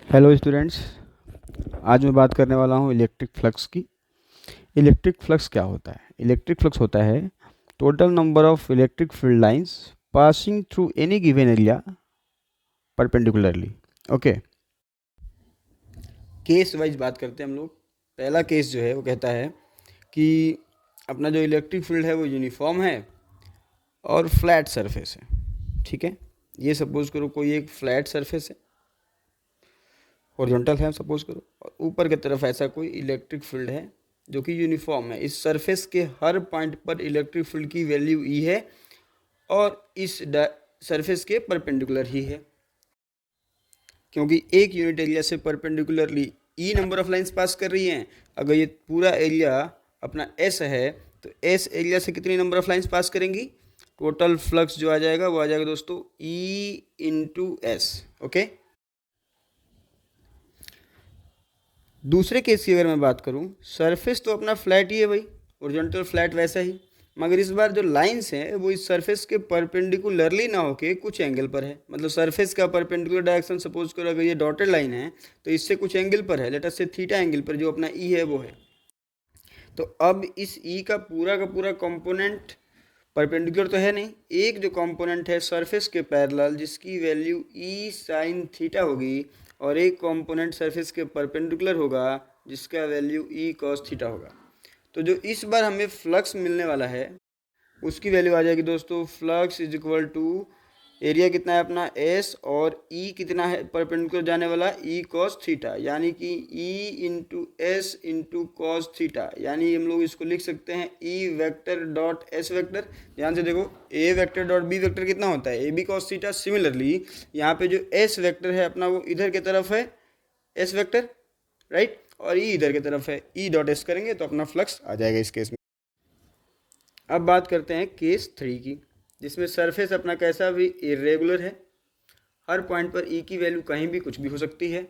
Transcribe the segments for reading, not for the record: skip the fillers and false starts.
Hello students, आज मैं बात करने वाला हूँ इलेक्ट्रिक फ्लक्स की। इलेक्ट्रिक फ्लक्स क्या होता है? इलेक्ट्रिक फ्लक्स होता है total number of electric field lines passing through any given area perpendicularly. Okay, case wise बात करते हैं हम लोग। पहला केस जो है वो कहता है कि अपना जो इलेक्ट्रिक फील्ड है वो यूनिफॉर्म है और फ्लैट सरफेस है। ठीक है, ये सपोज करो कोई एक फ्लैट सरफेस है, हॉरिजॉन्टल है सपोज करो, और ऊपर की तरफ ऐसा कोई इलेक्ट्रिक फील्ड है जो कि यूनिफॉर्म है। इस सरफेस के हर पॉइंट पर इलेक्ट्रिक फील्ड की वैल्यू ई है और इस सरफेस के परपेंडिकुलर ही है, क्योंकि एक यूनिट एरिया से perpendicularly E number of lines pass कर रही हैं। अगर ये पूरा एरिया अपना एस है तो एस एरिया से कितनी नंबर ऑफ लाइंस पास करेंगी? टोटल फ्लक्स जो आ जाएगा वो आ जाएगा दोस्तों ई इंटू एस। ओके, दूसरे केस की अगर मैं बात करूं, सरफेस तो अपना फ्लैट ही है भाई, ओरिजेंटल फ्लैट वैसा ही, मगर इस बार जो लाइंस हैं वो इस सरफेस के परपेंडिकुलरली ना होके कुछ एंगल पर है। मतलब सरफेस का परपेंडिकुलर डायरेक्शन सपोज करो अगर ये डॉटेड लाइन है तो इससे कुछ एंगल पर है, लेट अस से थीटा एंगल पर, जो अपना ई है वो है। तो अब इस ई का पूरा कंपोनेंट परपेंडिकुलर तो है नहीं, एक जो कंपोनेंट है सरफेस के पैरेलल जिसकी वैल्यू ई साइन थीटा होगी, और एक कंपोनेंट सरफेस के परपेंडिकुलर होगा जिसका वैल्यू ई कॉस थीटा होगा। तो जो इस बार हमें फ्लक्स मिलने वाला है उसकी वैल्यू आ जाएगी दोस्तों, flux is equal to area कितना है अपना एस, और ई कितना है परपेंडिकुलर जाने वाला, ई कॉस थीटा, यानी कि E into S into cos theta. यानी हम लोग इसको लिख सकते हैं E vector dot S vector. ध्यान से देखो, A vector dot B vector कितना होता है, A B cos theta. Similarly यहाँ पे जो एस वेक्टर है अपना वो इधर की तरफ है एस वेक्टर, राइट, और ई इधर की तरफ है ई डॉट एस, करेंगे तो अपना फ्लक्स आ जाएगा इस केस में। अब बात करते हैं केस 3 की, जिसमें सरफेस अपना कैसा भी इरेगुलर है, हर पॉइंट पर ई की वैल्यू कहीं भी कुछ भी हो सकती है,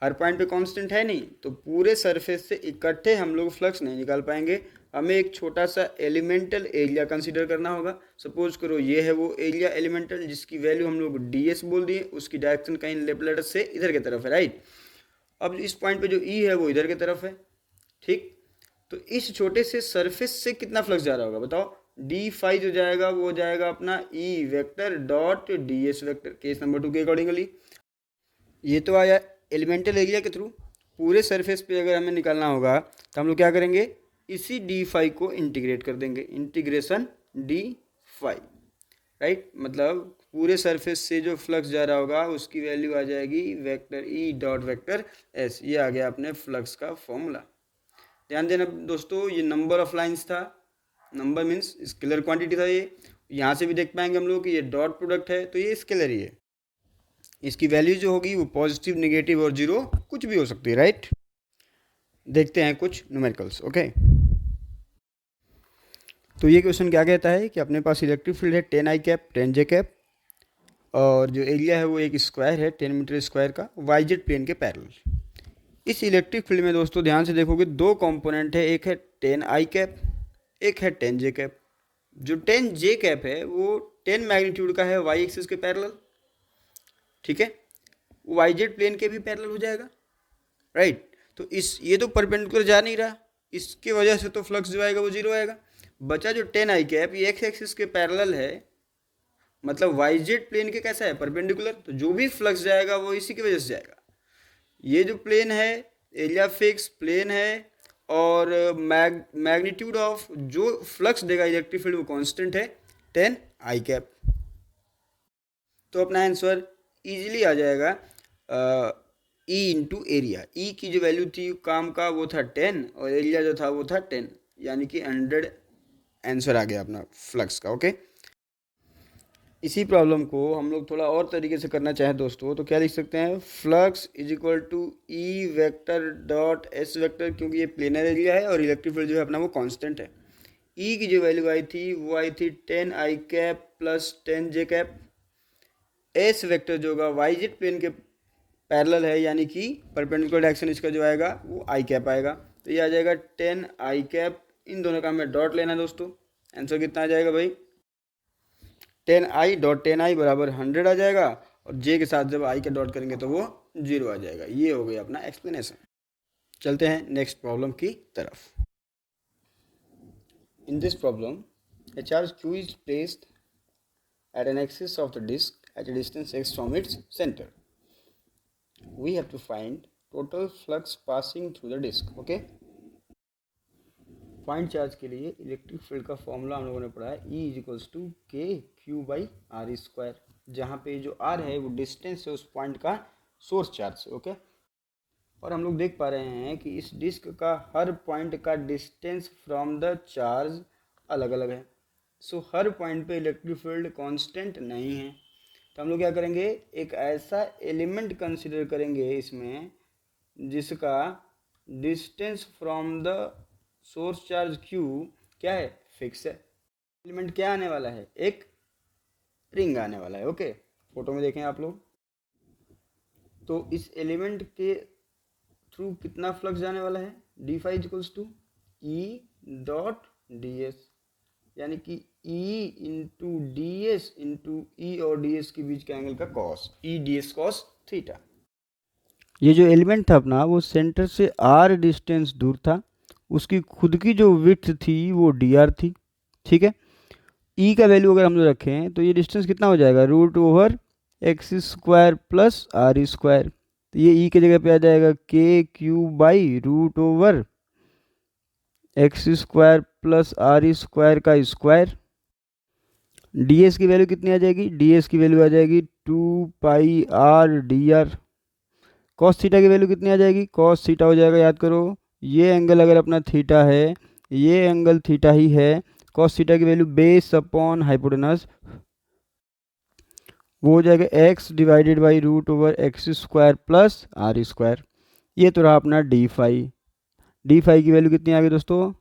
हर पॉइंट पे कांस्टेंट है नहीं, तो पूरे सरफेस से इकट्ठे हम लोग फ्लक्स नहीं निकाल पाएंगे। हमें एक छोटा सा एलिमेंटल एरिया कंसीडर करना होगा। सपोज करो ये है वो एरिया एलिमेंटल जिसकी वैल्यू हम लोग डी एस बोल दिए, उसकी डायरेक्शन कहीं लेफ्ट लेटर से इधर की तरफ है, राइट। अब इस पॉइंट पे जो ई है वो इधर की तरफ है, ठीक। तो इस छोटे से सरफेस से कितना फ्लक्स जा रहा होगा बताओ? डी फाई जो जाएगा वो हो जाएगा अपना ई vector dot D S vector, case number 2 के अकॉर्डिंगली। ये तो आया एलिमेंटल एरिया के थ्रू। पूरे सरफेस पे अगर हमें निकालना होगा तो हम लोग क्या करेंगे, इसी डी फाई को इंटीग्रेट कर देंगे, इंटीग्रेशन डी फाई, राइट। मतलब पूरे सरफेस से जो फ्लक्स जा रहा होगा उसकी वैल्यू आ जाएगी vector E dot vector S. ये आ गया अपने फ्लक्स का फॉर्मूला। ध्यान देना दोस्तों, ये नंबर ऑफ लाइंस था, नंबर मीन्स स्केलर क्वांटिटी था। ये यहाँ से भी देख पाएंगे हम लोग कि ये डॉट प्रोडक्ट है तो ये स्केलर ही है। इसकी वैल्यू जो होगी वो पॉजिटिव, नेगेटिव और जीरो कुछ भी हो सकती है, राइट। देखते हैं कुछ न्यूमेरिकल्स। ओके, तो ये क्वेश्चन क्या कहता है कि अपने पास इलेक्ट्रिक फील्ड है 10 आई कैप 10 जे कैप, और जो एरिया है वो एक स्क्वायर है 10 मीटर स्क्वायर का, वाई जेड प्लेन के पैरेलल। इस इलेक्ट्रिक फील्ड में दोस्तों ध्यान से देखोगे दो कंपोनेंट है, एक है 10 आई कैप, एक है 10 जे कैप। जो 10 जे कैप है वो 10 मैग्नीट्यूड का है वाई एक्सिस के पैरेलल, ठीक है, वाई जेड प्लेन के भी पैरेलल हो जाएगा, राइट। तो इस ये तो परपेंडिकुलर जा नहीं रहा, इसके वजह से तो फ्लक्स जो आएगा वो जीरो आएगा। बचा जो 10 आई कैप, ये एक्स एक्सिस के पैरेलल है, मतलब वाई जेड प्लेन के कैसा है, परपेंडिकुलर, तो जो भी फ्लक्स जाएगा वो इसी की वजह से जाएगा। ये जो प्लेन है एरिया फिक्स प्लेन है, और मैग्नीट्यूड ऑफ जो फ्लक्स देगा इलेक्ट्रिक फील्ड वो कांस्टेंट है 10 आई कैप। तो अपना आंसर इजीली आ जाएगा ई इंटू एरिया। ई की जो वैल्यू थी काम का वो था 10 और एरिया जो था वो था 10, यानी कि 100 आंसर आ गया अपना फ्लक्स का। ओके, इसी प्रॉब्लम को हम लोग थोड़ा और तरीके से करना चाहें दोस्तों तो क्या लिख सकते हैं, flux is equal to E vector dot S vector, क्योंकि ये प्लेनर एरिया है और इलेक्ट्रिक फील्ड जो है अपना वो कांस्टेंट है। ई की जो वैल्यू आई थी वो आई थी 10 आई कैप प्लस 10 जे कैप। एस वेक्टर जो होगा वाई जेड प्लेन के पैरेलल है, यानी कि परपेंडिकुलर डायरेक्शन इसका जो आएगा वो आई कैप आएगा, तो ये आ जाएगा 10 आई कैप। इन दोनों का हमें डॉट लेना है दोस्तों, आंसर कितना आ जाएगा भाई, 10 आई डॉट 10 आई बराबर 100 आ जाएगा, और जे के साथ जब आई का डॉट करेंगे तो वो 0 आ जाएगा। ये हो गया अपना एक्सप्लेनेशन। चलते हैं नेक्स्ट प्रॉब्लम की तरफ। In this problem a charge q is placed at an axis of the disk at a distance x from its center. We have to find total flux passing through the disk. Okay, point charge के लिए electric field का formula हम लोगों ने पढ़ा है E equals to के Q by are square, जहाँ पे जो आर है वो डिस्टेंस है उस पॉइंट का सोर्स चार्ज। ओके, और हम लोग देख पा रहे हैं कि इस डिस्क का हर पॉइंट का डिस्टेंस फ्रॉम द चार्ज अलग अलग है। सो हर पॉइंट पे इलेक्ट्रिक फील्ड कांस्टेंट नहीं है। तो हम लोग क्या करेंगे, एक ऐसा एलिमेंट कंसिडर करेंगे इसमें जिसका distance from the source charge Q क्या है, फिक्स है। एलिमेंट क्या आने वाला है, एक रिंग आने वाला है। ओके, फोटो में देखें आप लोग, तो इस एलिमेंट के थ्रू कितना फ्लक्स जाने वाला है, D phi equals to E dot D S, यानी कि E into D S into E और डी एस के बीच के एंगल का cos, E D S cos theta. ये जो एलिमेंट था अपना वो सेंटर से आर डिस्टेंस दूर था, उसकी खुद की जो विड्थ थी वो डी आर थी। ठीक है, ई का वैल्यू अगर हम लोग रखें तो ये डिस्टेंस कितना हो जाएगा, root over x square plus are square. तो ये ई की जगह पे आ जाएगा K Q by root over x square plus are square का स्क्वायर। डी एस की वैल्यू कितनी आ जाएगी, डी एस की वैल्यू आ जाएगी 2 pi R D R. Cos theta की वैल्यू कितनी आ जाएगी, कॉस थीटा हो जाएगा, याद करो ये एंगल अगर अपना थीटा है, ये एंगल थीटा ही है, कॉस थीटा की वैल्यू बेस अपॉन हाइपोटेनस वो हो जाएगा x divided by root over x square plus are square. ये तो रहा अपना डी फाई। डी फाई की वैल्यू कितनी आ गई दोस्तों,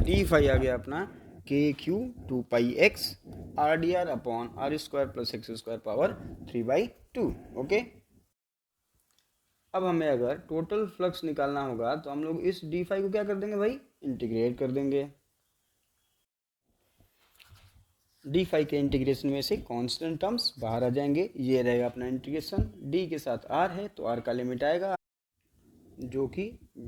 डी फाई आ गया अपना K Q 2 pi X R D R upon R square plus X square power 3/2। Okay, अब हमें अगर टोटल फ्लक्स निकालना होगा तो हम लोग इस डी फाई को क्या कर देंगे भाई, इंटीग्रेट कर देंगे। डी फाई के इंटीग्रेशन में से कांस्टेंट टर्म्स बाहर आ जाएंगे, ये रहेगा अपना इंटीग्रेशन। डी के साथ आर है तो आर का लिमिट आएगा जो कि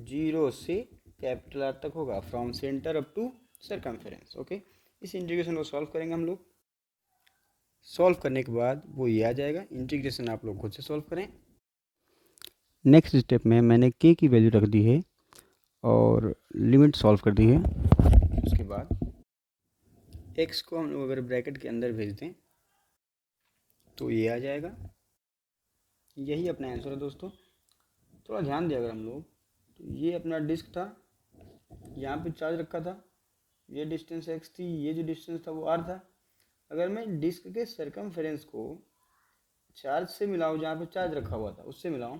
0 से कैपिटल आर तक होगा, from centre up to circumference. Okay, इस इंटीग्रेशन को सॉल्व करेंगे हम लोग। सॉल्व करने के बाद वो ये आ जाएगा, इंटीग्रेशन आप लोग खुद से सॉल्व करें। नेक्स्ट स्टेप में मैंने के की वैल्यू रख दी है और लिमिट सॉल्व कर दी है। उसके बाद x को हम लोग अगर ब्रैकेट के अंदर भेज दें तो ये आ जाएगा, यही अपना आंसर है दोस्तों। थोड़ा ध्यान दिया अगर हम लोग, तो ये अपना डिस्क था, यहाँ पे चार्ज रखा था, ये डिस्टेंस x थी, ये जो डिस्टेंस था वो r था। अगर मैं डिस्क के सरकमफेरेंस को चार्ज से मिलाऊँ, जहाँ पे चार्ज रखा हुआ था उससे मिलाऊँ,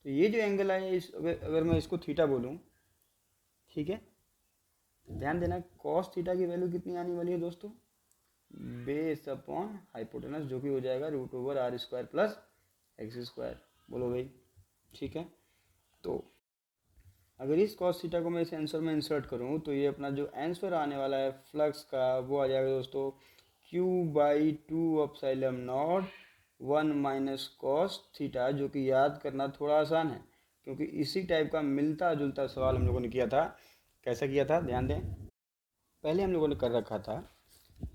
तो ये जो एंगल आया इस अगर मैं इसको थीटा बोलूँ, ठीक है, ध्यान देना कॉस थीटा की वैल्यू कितनी आने वाली है दोस्तों, बेस अपॉन हाइपोटेनस, जो कि हो जाएगा root over R square plus X square. बोलो भाई, ठीक है। तो अगर इस कॉस थीटा को मैं इस आंसर में इंसर्ट करूं तो ये अपना जो आंसर आने वाला है फ्लक्स का वो आ जाएगा दोस्तों Q/2 epsilon naught 1 minus cos theta, जो कि याद करना थोड़ा आसान है क्योंकि इसी टाइप का मिलता जुलता सवाल हम लोगों ने किया था। कैसा किया था, ध्यान दें। पहले हम लोगों ने कर रखा था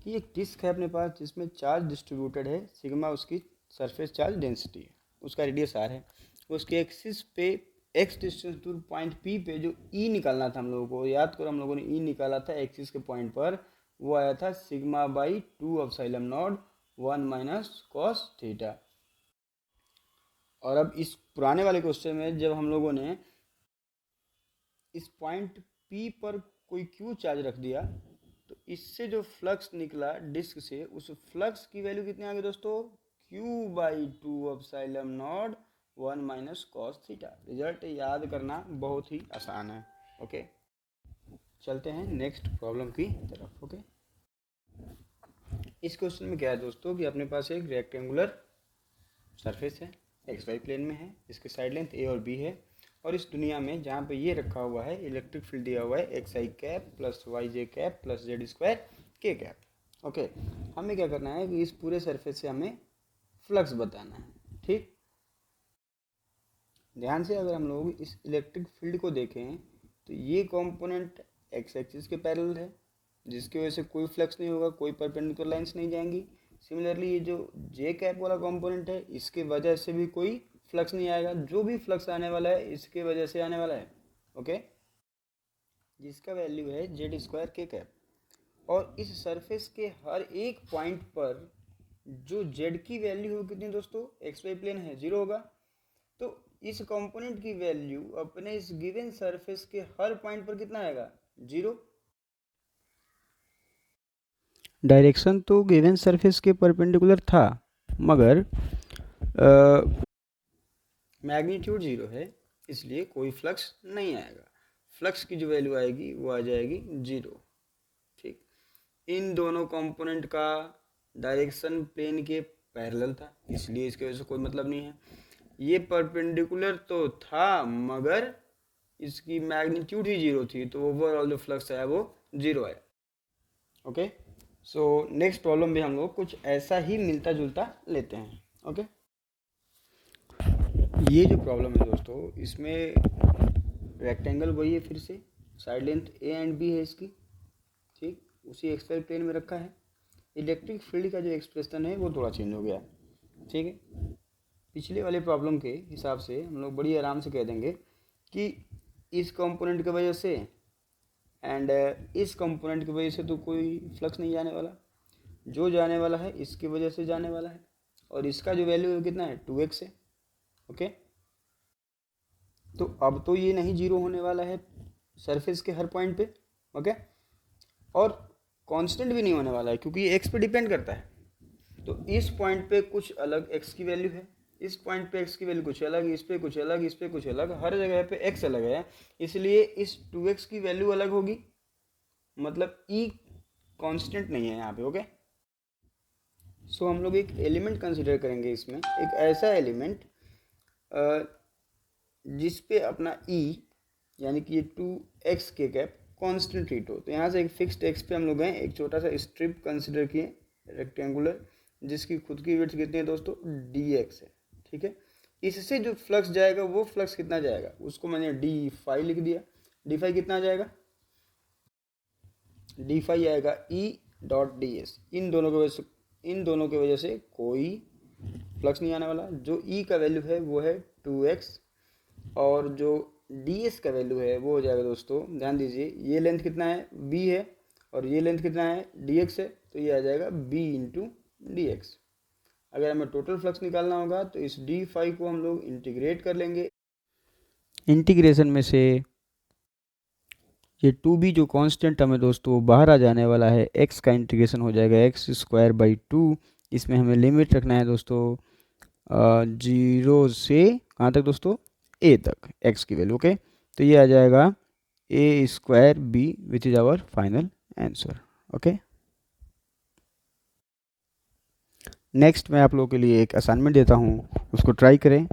कि एक डिस्क है अपने पास जिसमें चार्ज डिस्ट्रीब्यूटेड है, सिग्मा उसकी सरफेस चार्ज डेंसिटी है, उसका रेडियस आर है, उसके एक्सिस पे एक्स डिस्टेंस दूर पॉइंट पी पे जो ई निकालना था हम लोगों को, याद करो हम लोगों ने ई निकाला था एक्सिस के पॉइंट पर, वो आया था सिग्मा/2 epsilon naught 1 minus cos theta. और अब इस पुराने वाले क्वेश्चन में जब हम लोगों ने इस पॉइंट पी पर कोई क्यू चार्ज रख दिया तो इससे जो फ्लक्स निकला डिस्क से, उस फ्लक्स की वैल्यू कितनी आ गई दोस्तों, Q/2 epsilon naught 1 minus cos theta. Result याद करना बहुत ही आसान है। ओके, चलते हैं नेक्स्ट प्रॉब्लम की तरफ। ओके, इस क्वेश्चन में क्या है दोस्तों कि अपने पास एक रेक्टेंगुलर सरफेस है, XY प्लेन में है, इसके साइड लेंथ A और B है, और इस दुनिया में जहाँ पे ये रखा हुआ है इलेक्ट्रिक फील्ड दिया हुआ है XI cap plus YJ cap plus Z square K cap. Okay, हमें क्या करना है कि इस पूरे सरफेस से हमें फ्लक्स बताना है। ठीक, ध्यान से अगर हम लोग इस इलेक्ट्रिक फील्ड को देखें तो ये कंपोनेंट एक्स एक्सिस के पैरेलल है, जिसकी वजह से कोई फ्लक्स नहीं होगा, कोई परपेंडिकुलर लाइंस नहीं जाएंगी। सिमिलरली ये जो जे कैप वाला कंपोनेंट है, इसके वजह से भी कोई फ्लक्स नहीं आएगा, जो भी फ्लक्स आने वाला है इसके वजह से आने वाला है। ओके, जिसका वैल्यू है जेड स्क्वायर के कैप। और इस सरफेस के हर एक पॉइंट पर जो जेड की वैल्यू होगी कितनी दोस्तों, एक्स वाई प्लेन है, 0 होगा। तो इस कंपोनेंट की वैल्यू अपने इस गिवन सरफेस के हर पॉइंट पर कितना आएगा, 0। डायरेक्शन तो गिवन सरफेस के परपेंडिकुलर था, मगर मैग्नीट्यूड 0 है, इसलिए कोई फ्लक्स नहीं आएगा। फ्लक्स की जो वैल्यू आएगी वो आ जाएगी 0। ठीक, इन दोनों कंपोनेंट का डायरेक्शन प्लेन के पैरेलल था, इसलिए इसके वजह से कोई मतलब नहीं है। ये परपेंडिकुलर तो था, मगर इसकी मैग्नीट्यूड ही 0 थी, तो ओवरऑल जो फ्लक्स आया वो 0 आया। ओके, सो नेक्स्ट प्रॉब्लम भी हम लोग कुछ ऐसा ही मिलता जुलता लेते हैं। ओके, ये जो प्रॉब्लम है दोस्तों, इसमें रेक्टेंगल वही है, फिर से side length A and B है इसकी। ठीक, उसी एक्सवाई प्लेन में रखा है। इलेक्ट्रिक फील्ड का जो एक्सप्रेशन है वो थोड़ा चेंज हो गया। ठीक है, पिछले वाले प्रॉब्लम के हिसाब से हम लोग बड़ी आराम से कह देंगे कि इस कंपोनेंट की वजह से एंड इस कंपोनेंट की वजह से तो कोई फ्लक्स नहीं जाने वाला, जो जाने वाला है इसकी वजह से जाने वाला है, और इसका जो वैल्यू है कितना है, 2x है। ओके, तो अब तो ये नहीं 0 होने वाला है सरफेस के हर पॉइंट पे। ओके, और कांस्टेंट भी नहीं होने वाला है, क्योंकि ये x पे डिपेंड करता है। तो इस पॉइंट पे कुछ अलग x की वैल्यू है, इस पॉइंट पे x की वैल्यू कुछ अलग, इस पे कुछ अलग, इस पे कुछ अलग, हर जगह पे x अलग है, इसलिए इस 2x की वैल्यू अलग होगी, मतलब e कांस्टेंट नहीं है यहाँ पे। ओके, सो हम लोग एक एलिमेंट कंसिडर करेंगे इसमें, एक ऐसा एलिमेंट जिस पे अपना e यानी कि ये 2x के कैप कांस्टेंट हीट हो। तो यहाँ से एक फिक्स्ड x पे हम लोग हैं, एक छोटा सा स्ट्रिप कंसिडर किए रेक्टेंगुलर, जिसकी खुद की विड्थ कितनी है दोस्तों, dx है। ठीक है, इससे जो फ्लक्स जाएगा वो फ्लक्स कितना जाएगा, उसको मैंने डी फाई लिख दिया। डी फाई कितना आ जाएगा, डी फाई आएगा ई डॉट डी एस। इन दोनों की वजह से कोई फ्लक्स नहीं आने वाला। जो ई का वैल्यू है वो है 2x, और जो डी एस का वैल्यू है वो हो जाएगा दोस्तों, ध्यान दीजिए, ये लेंथ कितना है, b है, और ये लेंथ कितना है, dx है, तो ये आ जाएगा b इंटू डी एक्स। अगर हमें टोटल फ्लक्स निकालना होगा तो इस डी फाई को हम लोग इंटीग्रेट कर लेंगे। इंटीग्रेशन में से ये 2b जो कांस्टेंट टर्म है दोस्तों बाहर आ जाने वाला है, x का इंटीग्रेशन हो जाएगा एक्स स्क्वायर बाई 2। इसमें हमें लिमिट रखना है दोस्तों 0 से कहाँ तक दोस्तों, a तक x की वैल्यू। ओके, तो ये आ जाएगा a square b, which is our final answer. Okay, next मैं आप लोगों के लिए एक असाइनमेंट देता हूँ, उसको ट्राई करें।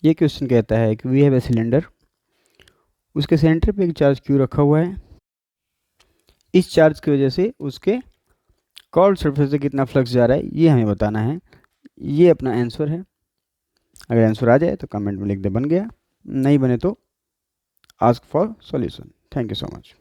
ये क्वेश्चन कहता है कि वी हैव ए सिलेंडर, उसके सेंटर पे एक चार्ज क्यू रखा हुआ है, इस चार्ज की वजह से उसके कर्व्ड सरफेस से कितना फ्लक्स जा रहा है ये हमें बताना है। ये अपना आंसर है। अगर आंसर आ जाए तो कमेंट में लिख दे बन गया, नहीं बने तो ask for solution. Thank you so much.